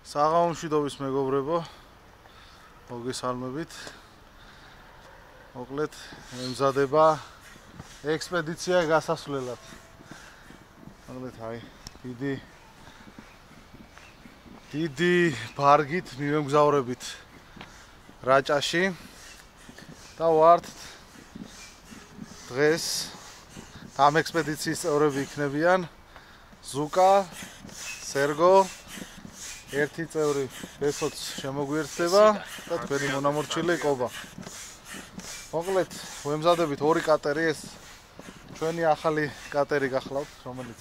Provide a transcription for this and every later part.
საღამომშვიდობის მეგობრებო, მოგესალმებით. მოკლედ, ემზადება ექსპედიცია გასასვლელად. მოკლედ, დიდი ბარგით მივემგზავრებით რაჭაში და ვართ დღეს ამ ექსპედიციის წევრები იქნებიან ზუკა, სერგო, ერთი წევრი ბესოც შემოგვიერთდება და თქვენი მონამორჩილი კობა. მოკლედ, ვემზადებით ორი კატერი, ეს ჩვენი ახალი კატერი გახლავთ, რომელიც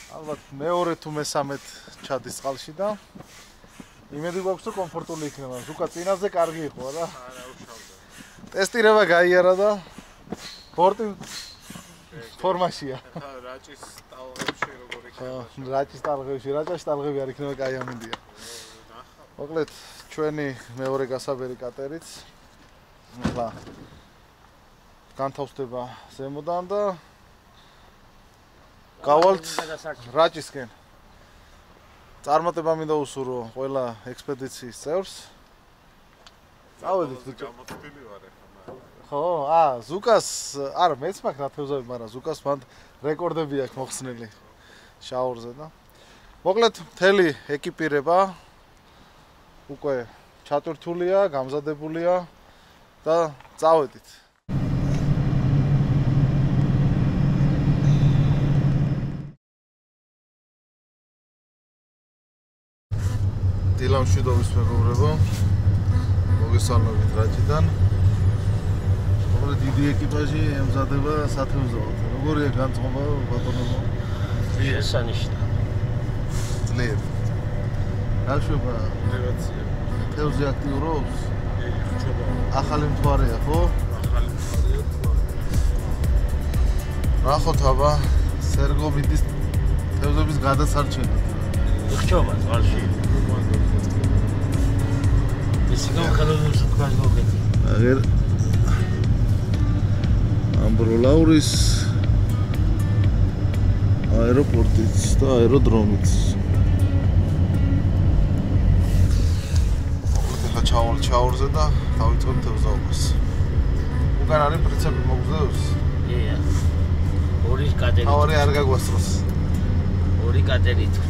ალბათ მეორე თუ მესამედ ჩადის წყალში და იმედი გვაქვს რომ კომფორტული იქნება. ზუკა წინაზე კარგი იყო რა. ტესტირება გაიარა და ბორტი ფორმაშია. რაჭის ტალღებში როგორ იქნება? რაჭის ტალღები არ იქნება კაი ამინდია. მოკლედ, ჩვენი მეორე გასაბერი კატერიც ახლა განთავსდება ზემოდან და გავალთ რაჭისკენ. წარმატება მინდა უსურვო ყველა ექსპედიციის წევრს. წავედით ბიჭო. გამოცდილი ვარ ახლა. ხო, ზუკას არა მეც მაქვს ნათევზები, მაგრამ ზუკას მანდ რეკორდები აქვს მოხსნილი შაურზე და მოკლედ მთელი ეკიპირება უკვე ჩატვირთულია, გამზადებულია და წავედით. დილამშვიდობის მეგობრებო, მოგესალმებით რაჭიდან. დიდი ეკიპაჟი ემზადება სათევზაოდ. როგორია განწყობა ბატონო? შესანიშნა. ძლიერ. გაშვება мотивация. თევზი აქტიურობს? ჭობა. ახალი მთვარეა, ხო? ახალი მთვარეა. ნახოთ აბა სერგო მიდის თევზების გადასარჩენად. ჭობა ზვალში. ისე გამხელოს თქვენ მოგეთ. აგერ ამბროლაურის აეროპორტიც და აეროდრომიც. ახლა ჩავალ ჩაურზე და დავიწყებ თევზაობას. უკან არის პრინციპი მოგზდევს? ია. ორი კატერი. თავარი არ გაგვასწროს. ორი კატერი თუ.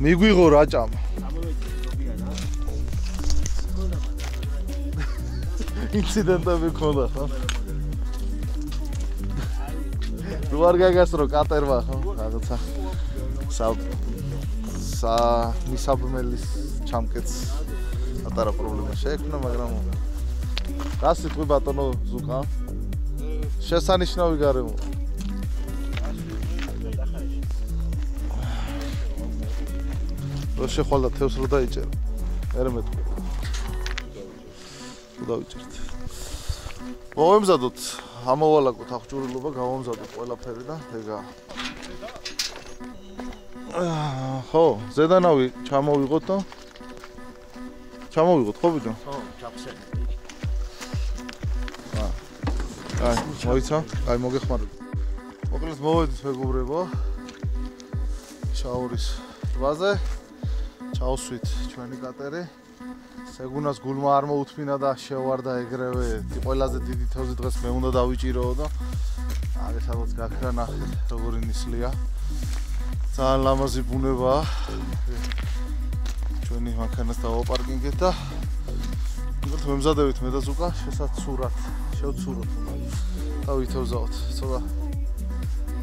მიგვიღო რაჭამ. ინციდენტები ქონდა ხო? რო არ გაგასწრო კატერმა ხო? რაღაცა მისაბმელის ჩამკეთს პატარა პრობლემა შეექმნა, მაგრამ რა სიტყვი ბატონო ზუკა? შესანიშნავი გარემო. რო შეხვალდა თევზს რო დაიჭერა. ერე მეტყვი. დავიჭერთ. მოვემზადოთ, ამოვალაგოთ აღჭურვილობა, გავამზადოთ ყველაფერი და ეგა. ხო, ზედანავი ჩამოვიღოთ და ჩამოვიღოთ ხო ბიჭო? ხო, ჩახსენე. აი, მოიცა? აი, მოგეხმარებით. მოკლედ მოვედით მეგობრებო. შაურის ტბაზე. ჩავსვით ჩვენი კატერი. სეგუნას გულმა არ მოუთმინა და შევარდა ეგრევე. ყველაზე დიდი თევზი დღეს მე უნდა დავიჭიროო და აი სადაც გაქრა ნახეთ როგორი ნისლია. ძალიან ლამაზი ბუნებაა. ჩვენი მანქანას დავაპარკინგეთ და მოგეთ მემზადებით მე და ზუკა შესაცურად შევცუროთ უნდა და ვითევზაოთ. ცოტა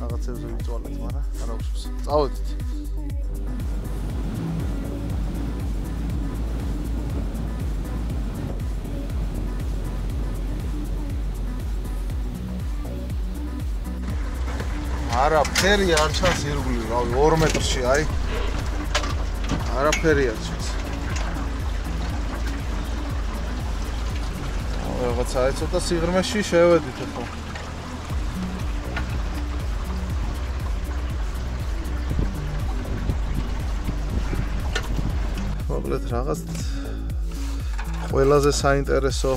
რაღაცებზე ვიწვალეთ, მაგრამ არა უშავს. წავედით. არაფერი არ ჩანს ირგვლივ, რავი 2 მეტრში, აი. არაფერი არ ჩანს. რაღაცა ცოტა სიღრმეში შევედით ახლა. მოკლედ რაღაც ყველაზე საინტერესო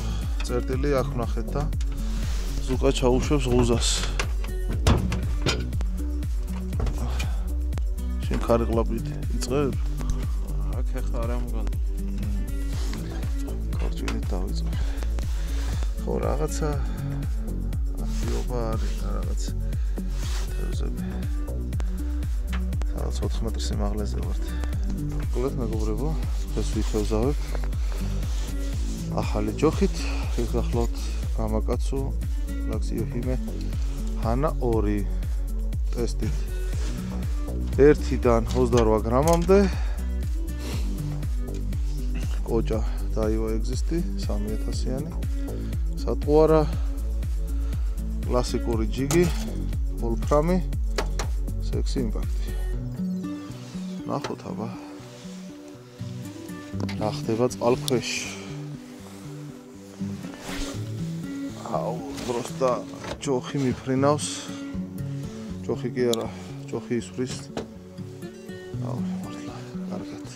წერტილი აქ ვნახეთ და ზუკა ჩაუშვებს ღუზას. შენ ქარიყლაპით იწყებ? აქ ახლა არ ამგონი. ქორჭილით დავიწყებ. ხო რაღაცა აქტიობა არის რაღაც თევზები. სადაც 4 მეტრის სიმაღლეზე ვართ. მოკლედ მეგობრებო, დღეს ვითევზავებ ახალი ჯოხით, გახლავთ გამაკაცო ლაქსიო ჰიმე ჰანა 2 ტესტით 1-დან 28 გრამამდე კოჭა დაივა ეგზისტი 3000-იანი სატყუარა კლასიკური ჯიგი ვოლფრამი სექსი იმპაქტი ნახოთ აბა რა ხდება წყალქვეშ აუ просто ჯოხი მიფრინავს ჯოხი კი არა ჯოხი ისვრის აუ მართლა კარგად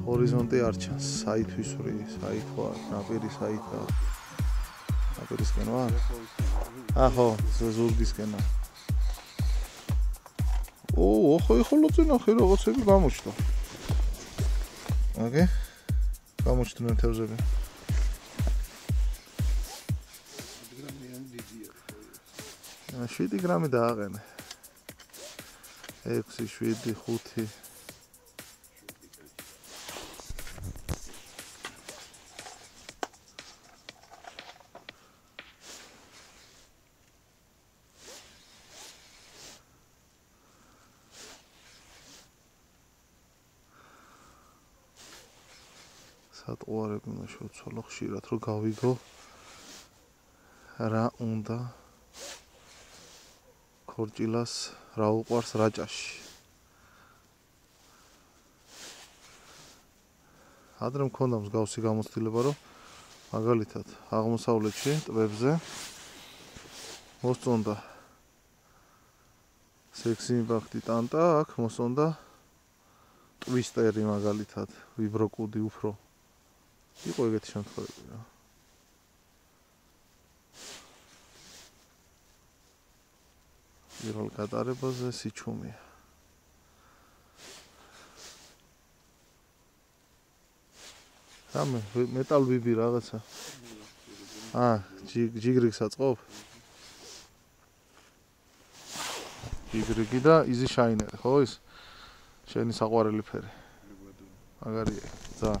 ჰორიზონტი არ ჩანს საით ვისვრი საით ვარ ნაპირი საითა ნაპირისკენ ვარ ახო ზურგისკენა ო ხო წინახე რაღაცები გამოჩნდა ოკეი გამოჩნდნენ თევზები 7 გრამი დააყენე 6 7 5 სატყუარები უნდა შევცვალო ხშირად რომ გავიგო რა უნდა ქორჭილას რა უყვარს რაჭაში ადრე მქონდა მსგავსი გამოცდილება რომ მაგალითად აღმოსავლეთში ტბებზე მოსწონდა სექსი იმპაქტი ტანტა აქ მოსწონდა ტვისტერი მაგალითად ვიბროკუდი უფრო იყო ეგეთი შემთხვევები რა პირველ გატარებაზე სიჩუმეა რამე მეტალბიბი რაღაცა ჯიგრიგს აწყობ ჯიგრიგი და იზი შაინერი ხო ის შენი საყვარელი ფერი მაგარია ძა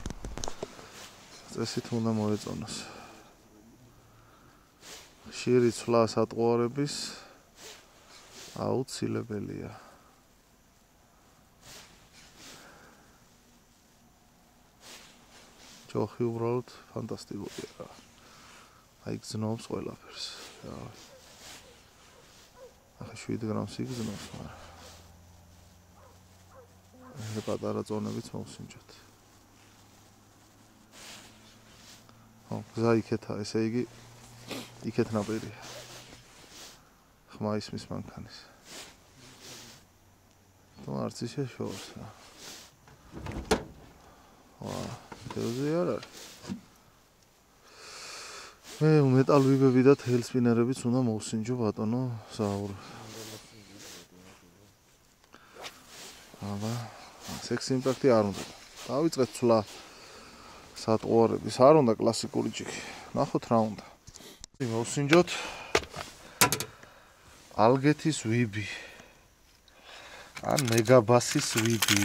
წესით უნდა მოეწონოს ხშირი ცვლა სატყუარების აუცილებელია ჯოხი უბრალოდ ფანტასტიკურია რა აი გზნობს ყველაფერს ახლა 7 გრამს იგზნობს მაგრამ ეს პატარა წონებიც მოვსინჯოთ გზა იქეთა, ესე იგი იქეთ ნაპირია. ხმა ისმის მანქანის. თუ არც ისე შორს რა. ვა, თევზი არ არის. მე მეტალ ვიბები და თეილსპინერებიც უნდა მოვსინჯო ბატონო ზაურ. აბა, სექს იმპაქტი არ უნდა. დავიწყეთ ცვლა სატყუარების, არ უნდა კლასიკური ჭიქი. ნახოთ რა უნდა. მოვსინჯოთ ალგეთის ვიბი. ან მეგაბასის ვიბი.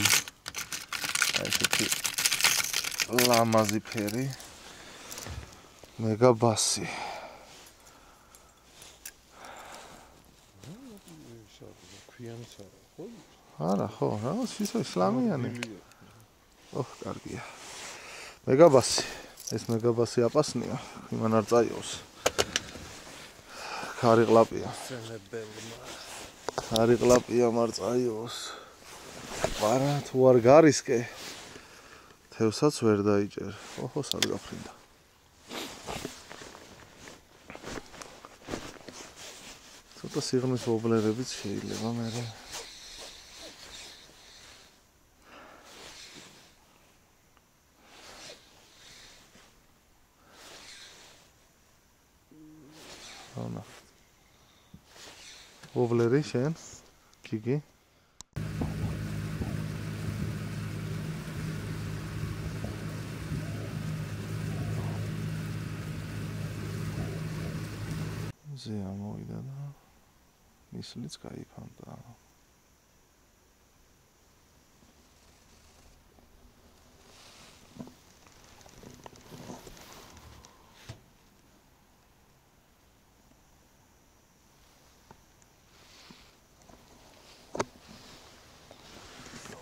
აი ესეთი ლამაზი ფერი. მეგაბასი. არა, ხო, რა, ისე ისლამიანი. ოხ, კარგია. მეგაბასი. ეს მეგაბასი აპასნია, იმან არ წაიოს. ხარი ყლაპია. ხარი ყლაპია მარ წაიოს. არა, თუ არ გარისკე. თევსაც ვერ დაიჭერ. ოხო, სად გაფრინდა. ცოტა სიღრმის ვობლერებიც შეიძლება მერე. ანა. ვობლერი შენ? გიგი? ზე ამოვიდა და მისლიც გაიფანტა.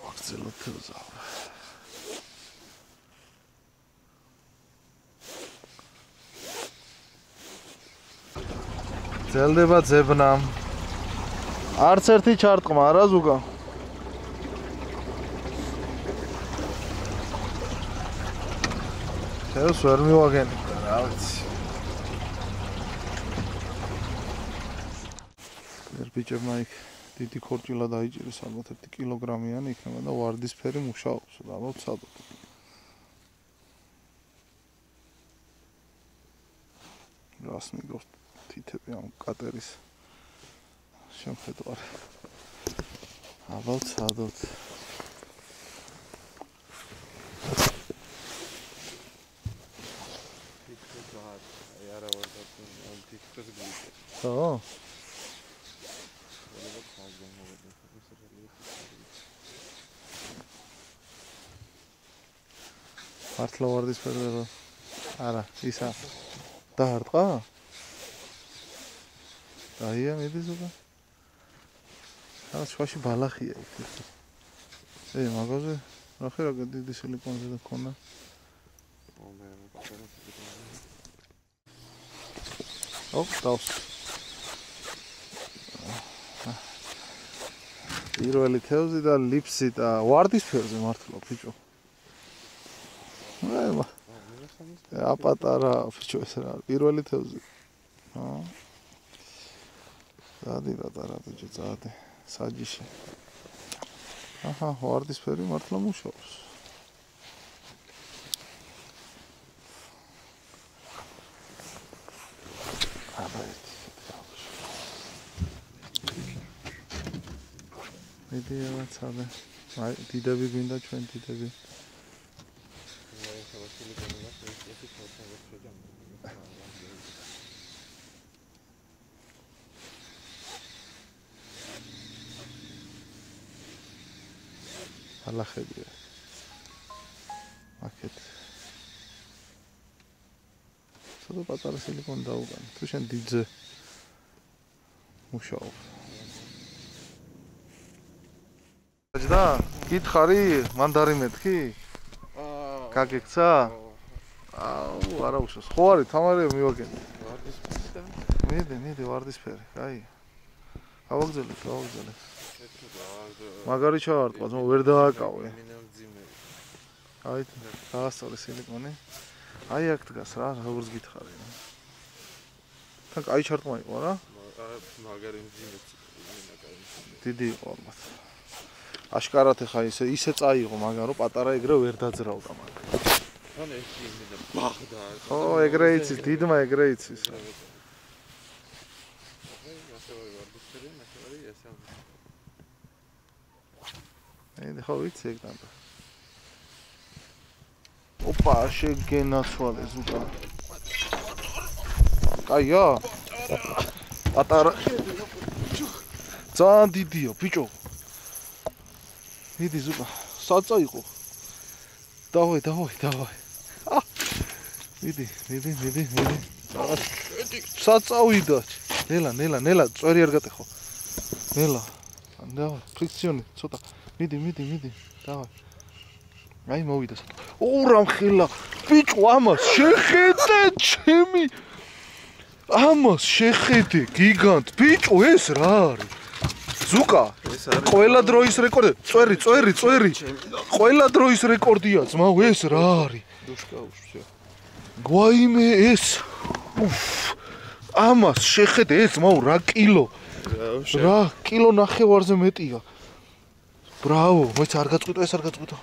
ვაგრძელოთ თევზა. ძელდება ძებნა. არც ერთი ჩარტყმა არა ზუგა. თევს ვერ მივაგენით და რა ვიცი. ერთ ბიჭებმა იქ დიდი ქორჭილა დაიჭირეს, ალბათ 1 კილოგრამიანი იქნება და ვარდისფერი მუშაობს და მოვცადოთ. რას მიგოს თითები ამ კატერის შემხედვარი. აბა ვცადოთ. ხო? მართლა ვარდისფერი ვეღარ. არა, ისა. დაარტყა? აია მიდი ზოგა. რა შუაში ბალახია იქ. მაგაზე ნახე რა დიდი სილიკონზე და ქონა. დავს. პირველი თევზი და ლიფსი და ვარდისფერზე მართლა ბიჭო. აივა. აპატარა ბიჭო ეს რა პირველი თევზი. დადი პატარა ბიჭო წადი საჯიში. აჰა, ვარდისფერი მართლა მუშაობს. აბა ერთი. მიდი ავაცადე. აი, დიდები გვინდა ჩვენ დიდები. ალახებია. აქეთ. ცოტა პატარა სილიკონი დაუგან. თუ შენ დიდზე მუშაობ. და გითხარი მანდარი მეთქი? გაგექცა? აუ, არა უშავს. ხო არის, თამარია მივაგენი. მიდი, ვარდისფერი, კაი. ავაგზელეთ. მაგარი ჩავარტყა, ვერ დააკავე. აი, დაასწორე სილიკონი. აი აქ დგას რა, როგორც გითხარი. თან კაი ჩარტყმა იყო რა? მაგარი მძიმეც. დიდი იყო ალბათ. აშკარად ეხა ისე წაიღო, მაგრამ რომ პატარა ეგრე ვერ დაძრავდა მაგ. თან ერთი იმენა ბაღდა. ხო, ეგრე იცის, დიდმა ეგრე იცის. ხო, ვიცი ეგ დაბა. ოპა, შეგენაცვალე ზუკა. კაია. პატარა. ძალიან დიდია, ბიჭო. მიდი ზუკა, საწა იყო. დავაი. მიდი. საწავიდა. ნელა, წვერი არ გატეხო. ნელა. დავაი, ფრიქციონი ცოტა. მიდი. დავაი. აი მოვიდა. რამხელა. ბიჭო, ამას შეხედე ჩემი. ამას შეხედე, გიგანტ. ბიჭო, ეს რა არის? ზუკა, ყველა დროის რეკორდი. წვერი. ყველა დროის რეკორდია, ძმაო, ეს რა არის? გვაიმე ეს. ამას შეხედე, ეს ძმაო, რა კილო? რა კილო ნახევარზე მეტია. ბრავო, მოიცა არ გაწყვიტო, ეს არ გაწყვიტო.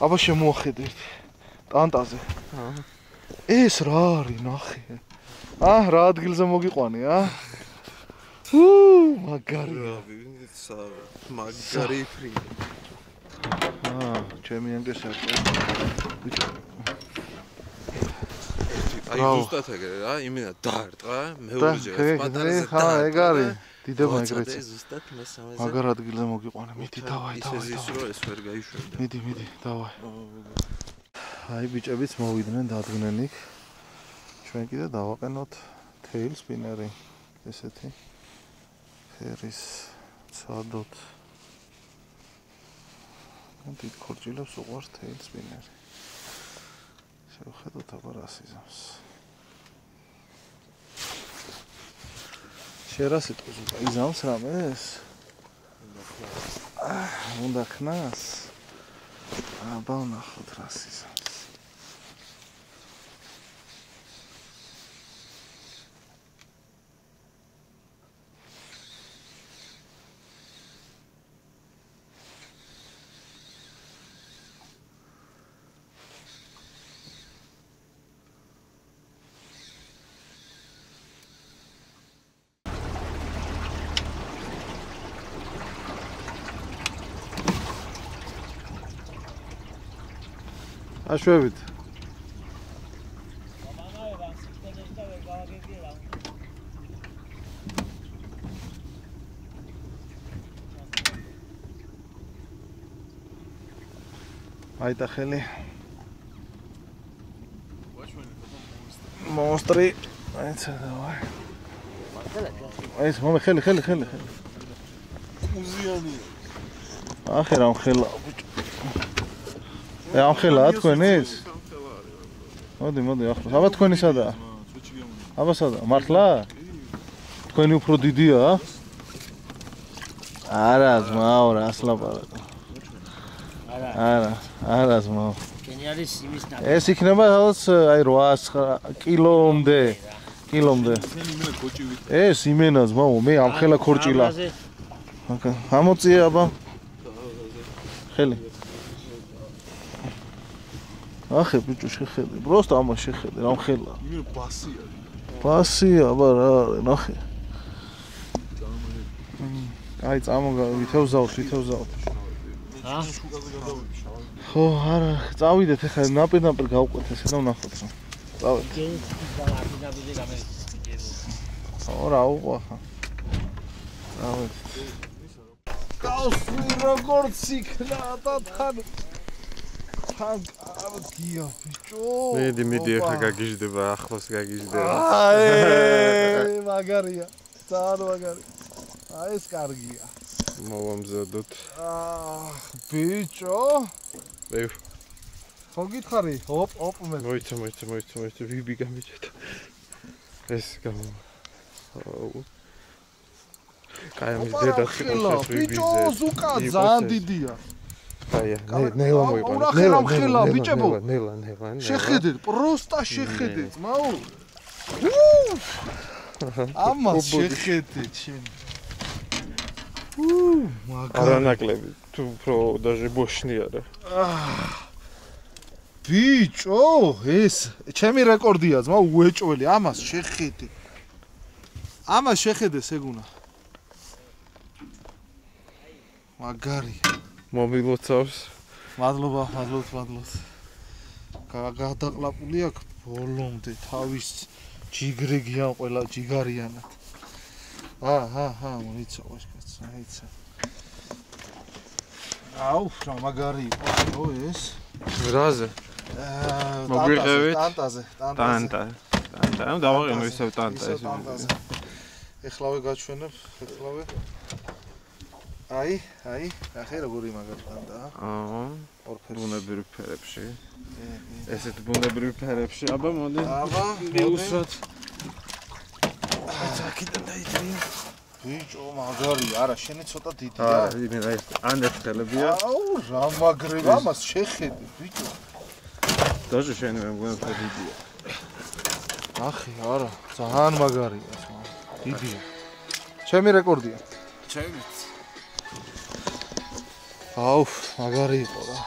აბა შემოახედე ერთი. ტანტაზე. ეს რა არის, ნახე. რა ადგილზე მოგიყვანე, მაგარია. მაგარი ფრინი. ჩემი ანგესაკი. აი ზუსტად ეგრე რა, იმენა დაარტყა, მეორეჯერ პატარაზე ხა, ეგ არის. დიდება ეგრეც. ზუსტად მესამეზე. მაგარ ადგილზე მოგიყვანე, მიდი, დავაი. ის რო ეს ვერ გაიშვებდა. მიდი, დავაი. აი ბიჭებიც მოვიდნენ, დადგნენ იქ. ჩვენ კიდე დავაყენოთ tail spinner-ი, ესეთი. ფერის ცადოთ. დიდ ქორჭილებს უყვარს tail spinner-ი. შევხედოთ აბა რა სიზამს. შენ რა სიტყვის უკვე იზამს რამეს? უნდა ხნას. აბა ვნახოთ რა სიზამს. აშვებით. აი და ხელი. მონსტრი. აიცა დავაი. ეს მომე ხელი. მუზიანი. ახე რა ხელა. ამ ხელაა თქვენ ეს? მოდი ახლოს. აბა თქვენი სადაა? აბა სადაა? მართლა? თქვენი უფრო დიდია? არა, ძმაო, რას ლაპარაკო? არა, ძმაო. კენი არის იმის ნაკ. ეს იქნება რაღაც აი 800 კილომდე. ეს იმენა ძმაო, მე ამ ხელა ქორჭილა. ამოწიე აბა. ხელი. ახე ბიჭო შეხედე, просто ამას შეხედე, რამ ხელა. იმენ ბასია. ბასია, აბა რა არის, ნახე. აი ვითევზავთ. ხო, არა, წავიდეთ ახლა ნაპირ გავყვეთ ესე და ვნახოთ რა. წავიდეთ. ხო, რა უყვა ხა. წავიდეთ. გავსვი როგორც იქნა და თან კარგია ბიჭო. მიდი ახლა გაგიჟდება, ახლოს გაგიჟდება. მაგარია. ძალიან მაგარი. ეს კარგია. მოვამზადოთ. ბიჭო. ხო გითხარი? ოპ მე. მოიცა, ვიბი გამიჭედა. ეს გამო. კაი მიზედა ცოტა ბიჭო, ზუკა ძალიან დიდია. აი, ნელა მოიყვანე. ნელა, ბიჭებო. ნელა. შეხედეთ, პროსტა შეხედეთ, მაუ. ამას შეხედეთ შენ. მაგარი. არანაკლები, თუ უფრო даже больше არა. ბიჭო, ეს ჩემი რეკორდია, ძმა, უეჭველი, ამას შეხედე. ამას შეხედე, სეგუნა. მაგარი. მომილოცავს. მადლობა. გადაყლაპული აქ ბოლომდე თავის ჯიგრი გიან ყველა ჯიგარიანად. მოიცა ვაშკაცო, მოიცა. აუ, რა მაგარი იყო ეს. რაზე? მოგვიყევით? ტანტაზე. ტანტა, დავაღიმო ისევ ტანტა ეს. ეხლავე გაჩვენებ, აი, ახლა როგორი მაგარი ტანტაა. ბუნებრივ ფერებში. ესეთ ბუნებრივ ფერებში, აბა მოდი. მივუსვათ. აქედან დაიჭრია. ბიჭო, მაგარი, არა, შენი ცოტა დიდია. არა, იმენა ეს ანერთხელებია. აუ, რა მაგრება, ამას შეხედე, ბიჭო. დაჟე შენი მე მგონია დიდია. ახი, არა, ძალიან მაგარია ეს, დიდია. ჩემი რეკორდია. ჩემიც. აუ, მაგარი იყო რა.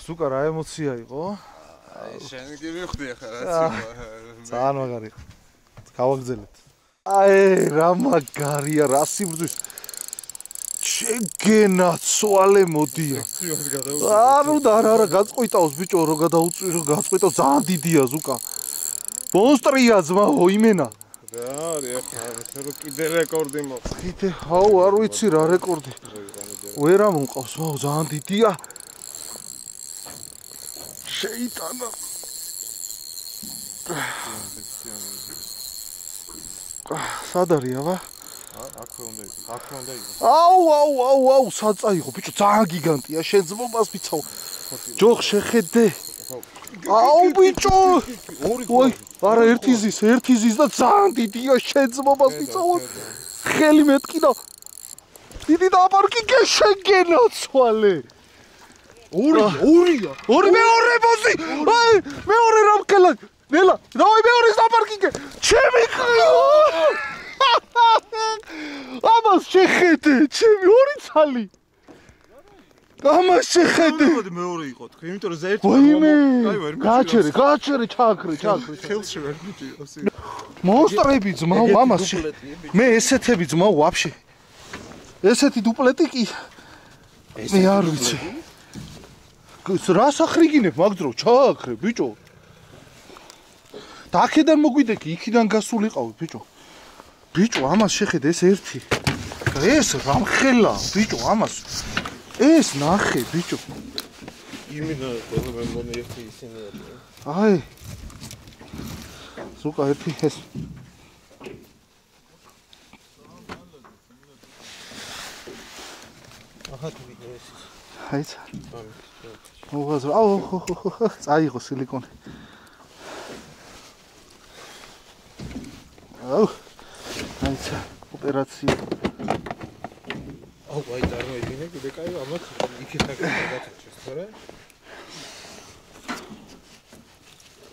ზუკა რა ემოცია იყო? აი, შენ კი მივხვდი ახლა რაც იყო. ძალიან მაგარი. გავაგზავნეთ. აი, რა მაგარია, რა სიბრძვის. შეგენა ცვალე მოდია. არა, გაწყვიტავს ბიჭო, რო გადაუწვირო, გაწყვიტავს, ძალიან დიდია ზუკა. მონსტრია ძმაო, იმენა. რა არის ახლა, რო კიდე რეკორდი მოყვა. კიდე, აუ, არ ვიცი რა რეკორდი. ვერა მომყავს, ვაუ, ძალიან დიდია. შეიტანა. სად არის აბა? აქვე უნდა იყოს. აუ, საწა იყო, ბიჭო, ძალიან გიგანტია, შენ ძმობას ვიცავ. ჯოხ შეხედე. აუ, ბიჭო. ოი, არა, ერთი ზის და ძალიან დიდია, შენ ძმობას ვიცავ. ხელი მეტკიდა. დიდი დაბარკიკე შეგენა ცვალე. ორია. მეორე ბოზი. აი, მეორე რამქელა. ნელა, დავაი მეორის დაბარკიკე. ჩემი ამას შეხედე, ჩემი ორი ცალი. ამას შეხედე. მოდი მეორე იყო თქვი, იმიტომ რომ ზეერთი გააჩერე, ჩააქრე. ხელში ვერ მიწიო. მონსტრები ძმაო, ამას მე ესეთები ძმაო, ვაფშე. ესეთი დუპლეტი კი მე არ ვიცი. რა სახრიგინებ მაგ დრო, ჩააქრე, ბიჭო. და აქედან მოგვიდექი, იქიდან გასულიყავი, ბიჭო. ბიჭო, ამას შეხედე, ეს ერთი. ეს რამხელა, ბიჭო, ამას. ეს ნახე, ბიჭო. იმენა ყველა მე მგონი ერთი ისინი არის. აი. ზუკა ერთი ეს. აჰა, თუ ვიდეო ეს. აიცა. აუ, წაიღო სილიკონი. აუ. აიცა, ოპერაცია. აუ, აი წარმოიდგინე, კიდე კაი ამათ იქეთა გადაჭერს, თორე?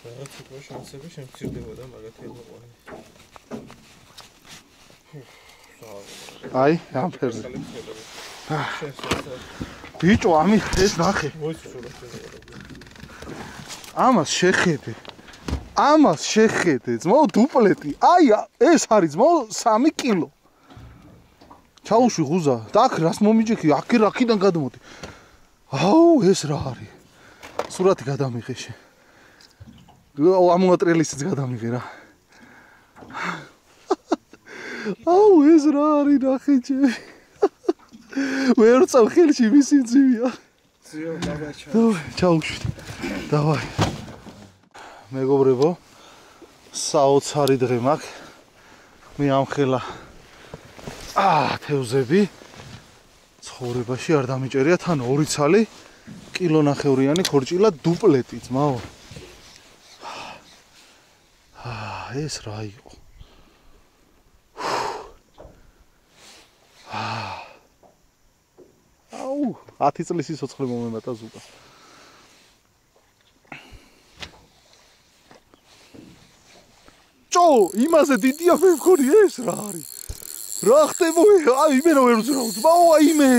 რაღაც უფრო შანსები შემცირდებოდა მაგათი მოყვანი. აი, ამ ფერზე. ბიჭო, ამის ეს ნახე. ამას შეხედე, ძმაო, დუპლეტი. აი, ეს არის ძმაო 3 კილო. ჩაუშვი ღუზა. და აქ რას მომიჯექი? აქედან გადმოდი. აუ, ეს რა არის? სურათი გადამიღე შე. ამოატრიალისიც გადამიღე რა. აუ, ეს რა არის ნახე ჩემი. ვერ წავ ხელში მისი ძივია. ძიო, დაბაჩა. ჩაუშვით. დავაი. მეგობრებო, საოცარი დღე მაქვს. მე ამხელა თევზები ცხოვრებაში არ დამიჭერია თან 2 ცალი კილონახევრიანი ქორჭილა დუპლეტი ძმაო. ეს რა იყო? აუ, 10 წლის სიცოცხლე მომემატა ზუკა. ჭო, იმაზე დიდია მე მქონი ეს რა არის? რა ხდება? აი, იმენა ვერ ვძრავ, ძმაო, აიმე.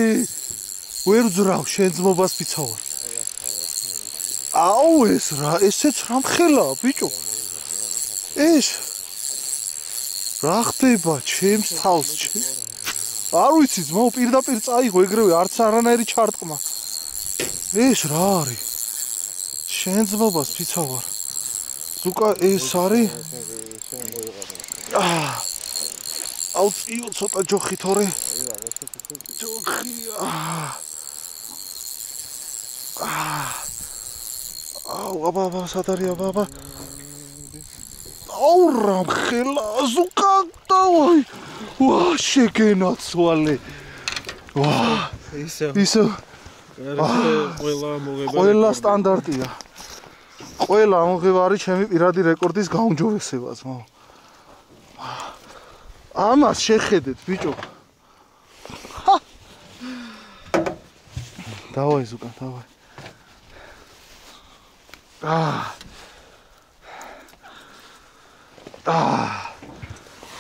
ვერ ძრავ შენ ძმობას ფიცა ვარ. აუ ეს რა ესეც რამხელაა ბიჭო. ეს რა ხდება ჩემს თავს არ ვიცი ძმაო პირდაპირ წაიღო ეგრევე არც არანაირი ჩარტყმა. ეს რა არის? შენ ძმობას ფიცა ვარ. ზუკა ეს არის? აუ წიო ცოტა ჯოხი თორე. ჯოხი. აუ აბა სადარია აბა. აუ რამხელა ზუკა დავაი. ვა შეგენაცვალე. ვა ისო ყველა სტანდარტია. ყველა ამოღება არის ჩემი პირადი რეკორდის გაუმჯობესება ძმაო. ამას შეხედეთ ბიჭო. დავაი ზუკა დავაი.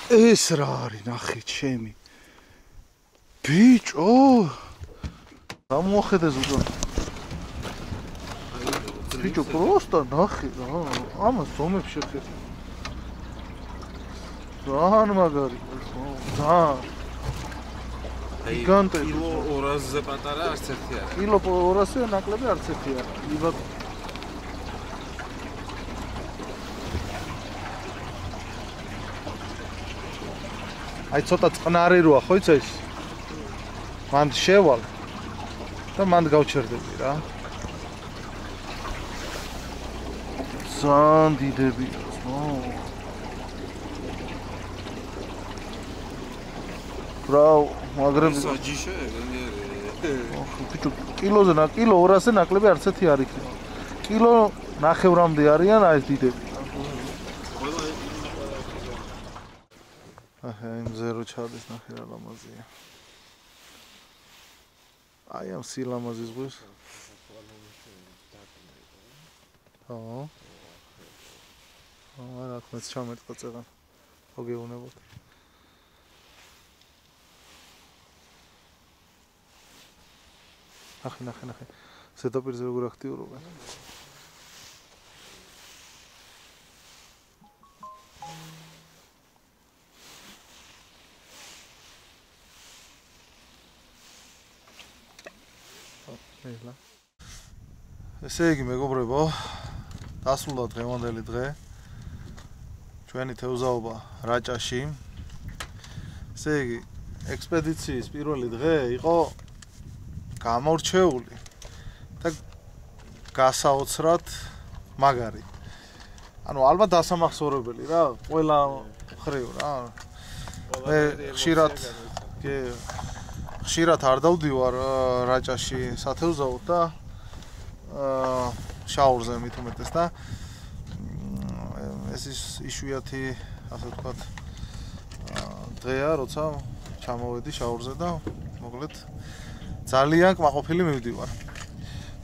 ეს რა არის ნახე ჩემი ბიჭო გამოხედე ზუგა ბიჭო პროსტა ნახე რა ამას ზომებს შეხედე ძალიან მაგარი ძალიან გიგანტი კილო 200-ზე პატარა არც ერთი არა კილო 200-ზე ნაკლები არც ერთი არა იბად აი ცოტა წყნარი როა ხო იცი ეს მან შევალ და მან გავჩერდები რა ძალიან დიდები ბრაუ მაგრები საჯიშე ბიჭო კილოზე ნა კილო 200-ზე ნაკლები არც ერთი არ იქნება კილო ნახევრამდე არიან აი ეს დიდები აი მზერო ჩარდის ნახე რა ლამაზია აი ამ სილამაზის ღვის რა თქმა უნდა ჩამეტყო წეღან მოგეუნებოდ ნახე ზედაპირზე როგორ აქტიურობენ ესე იგი მეგობრებო დასრულდა დღევანდელი დღე ჩვენი თევზაობა რაჭაში ესე იგი ექსპედიციის პირველი დღე იყო გამორჩეული და გასაოცრად მაგარი ანუ ალბათ დასამახსოვრებელი რა ყველა ხრივ რა მე ხშირად არ დავდივარ რაჭაში სათევზაოდ და შაურზე მით უმეტეს და ეს ის იშვიათი ასე ვთქვათ დღეა როცა ჩამოვედი შაურზე და მოკლედ ძალიან კმაყოფილი მივდივარ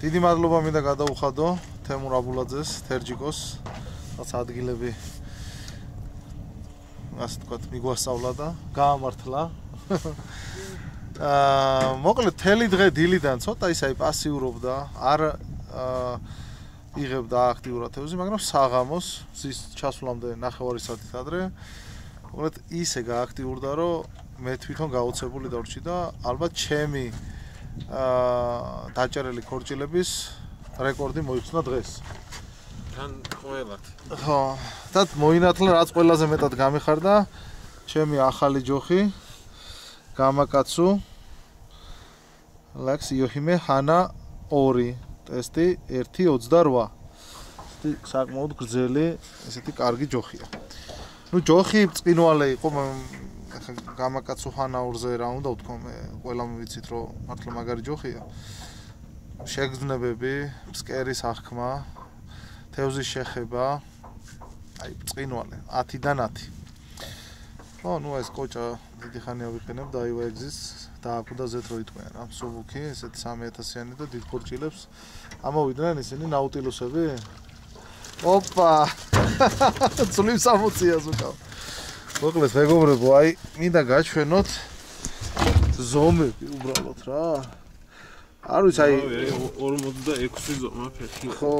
დიდი მადლობა მინდა გადაუხადო თემურ აბულაძეს თერჯიკოს რაც ადგილები ასე ვთქვათ მიგვასწავლა და გაამართლა მოკლედ თელი დღე დილიდან ცოტა ისე პასიურობდა არ იღებდა აქტიურად თევზი მაგრამ საღამოს ზის ჩასვლამდე ნახევარი საათით ადრე მოკლედ ისე გააქტიურდა რომ მე თვითონ გაოცებული დავრჩი და ალბათ ჩემი დაჭერილი ქორჭილების რეკორდი მოიხსნა დღეს თან ყველათ ხო და მოინათლა რაც ყველაზე მეტად გამიხარდა ჩემი ახალი ჯოხი გამაკაცუ ლაქს იოჰიმე ჰანა 2 ტესტი 1.28 საკმაოდ გრძელი ესეთი კარგი ჯოხია ნუ ჯოხი წინვალე იყო გამაკაცუ ჰანა 2-ზე რა უნდა ვთქვა მე ყველამ ვიცით რომ მართლა მაგარი ჯოხია შეგრძნებები ფსკერის აღქმა თევზის შეხება აი წინვალე 10-დან 10 ხო ნუ ეს კოჭა დიდი ხანია ვიყენებ და აივა ეგზის დააკვდა ზეთ რო იტყვიან რა სუბუქი ესეთი 3000-იანი და დიდ ქორჭილებს ამოვიდნენ ისინი ნაუტილუსები ოპა წლივს 60-ია ზუკა მოკლედ მეგობრებო აი მინდა გაჩვენოთ ზომები უბრალოდ რა არ ვიცი, აი 46 ზომა ფეხი. ხო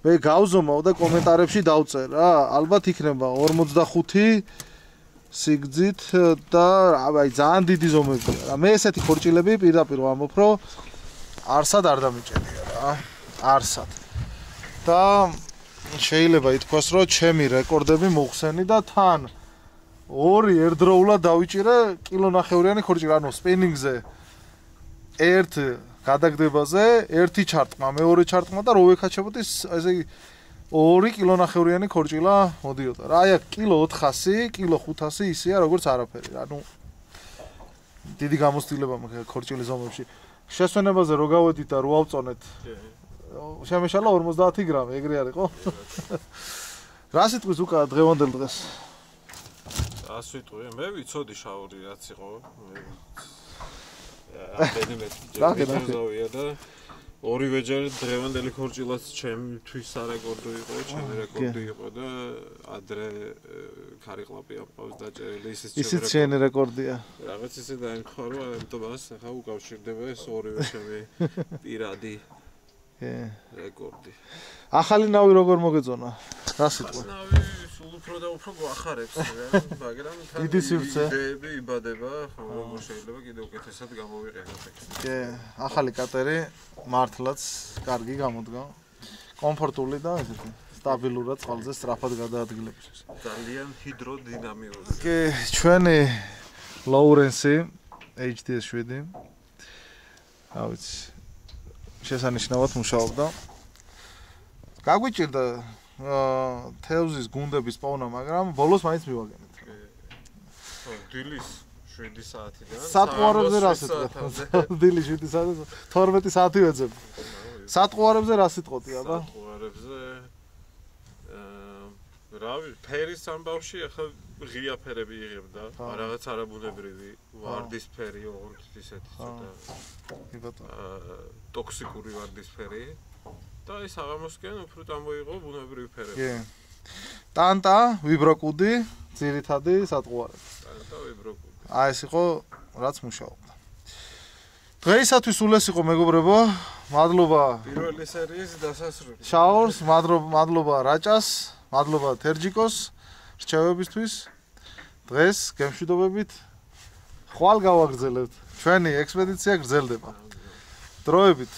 მე გავზომავ და კომენტარებში დავწერ რა. ალბათ იქნება 45 სიგრძით და აი ძალიან დიდი ზომებია რა. მე ესეთი ხორჭილები პირდაპირ ვამბობ, რომ არსად არ დამიჭერია რა. არსად. და შეიძლება ითქვას, რომ ჩემი რეკორდები მოხსენი და თან ორი ერთდროულად დავიჭირე კილონახევრიანი ხორჭილი, ანუ სპინინგზე ერთ გადაგდებაზე ერთი ჩარტყმა, მეორე ჩარტყმა და რო ვეკაჩებოდი, ესე იგი 2 კილონახევრიანი ხორჭილა მოდიოდა. რა, აი კილო 400, კილო 500 ისეა როგორც არაფერი. ანუ დიდი გამოცდილება მაქვს ხორჭილის ზომებში. შესვენებაზე რო გავედით და რო ავწონეთ. შემეშალა 50 გრამი, ეგრე არის ხო? რა სიტყვის უკა დღევანდელ დღეს? Ας ვიტყვი, მე ვიცოდი შაური რაც იყო. ამდენიმე ჯერზავია და ორივეჯერ დღევანდელი ხორჭილაც ჩემთვის არეკორდო იყო, ჩემი რეკორდი იყო და ადრე ქარიკლაპი აფყავს დაჭერილი ისიც შენი რეკორდია. რაღაც ისე დაემთხვა, რომ ამიტომ ახლა უკავშირდება ეს ორივე ჩემი პირადი რეკორდი. ახალი ნავი როგორ მოგეწონა? რა სიტყვა? ნავი სულ უფრო და უფრო გვახარებს, მაგრამ თან დიდი სივრცე. იდეები იბადება, როგორ შეიძლება კიდევ უკეთესად გამოვიყენოთ ეს. კი, ახალი კატერი მართლაც კარგი გამოდგა. კომფორტული და ესეთი სტაბილურად წყალზე სწრაფად გადაადგილებს. ძალიან ჰიდროდინამიური. კი, ჩვენი ლოურენსი HDS 7. რა ვიცი. შესანიშნავად მუშაობდა. გაგვიჭირდა თევზის გუნდების პოვნა, მაგრამ ბოლოს მაინც მივაგენეთ. ხო, დილის 7 საათიდან. სატყუარებზე რა სიტყვა? დილის 7 საათი 12 საათი ვეძებ. სატყუარებზე რა სიტყოდი, აბა? სატყუარებზე რავი, ფერის ამბავში ახლა ღია ფერები იღებდა, რაღაც არაბუნებრივი, ვარდისფერი, ოღონდ ისეთი ცოტა. კი ბატონო. ტოქსიკური ვარდისფერი. და ის აღამოსკენ უფრო დამოიღო ბუნებრივი ფერები. კი. ტანტა, ვიბროკუდი, ძირითადი სატყუარები. ტანტა, ვიბროკუდი. აი ეს იყო რაც მუშაობდა. დღეისათვის სულ ეს იყო მეგობრებო. მადლობა პირველი სერიის დასასრული. შაორს, მადლობა რაჭას, მადლობა თერჯიკოს რჩევებისთვის. დღეს გემშვიდობებით ხვალ გავაგრძელებთ. ჩვენი ექსპედიცია გრძელდება. დროებით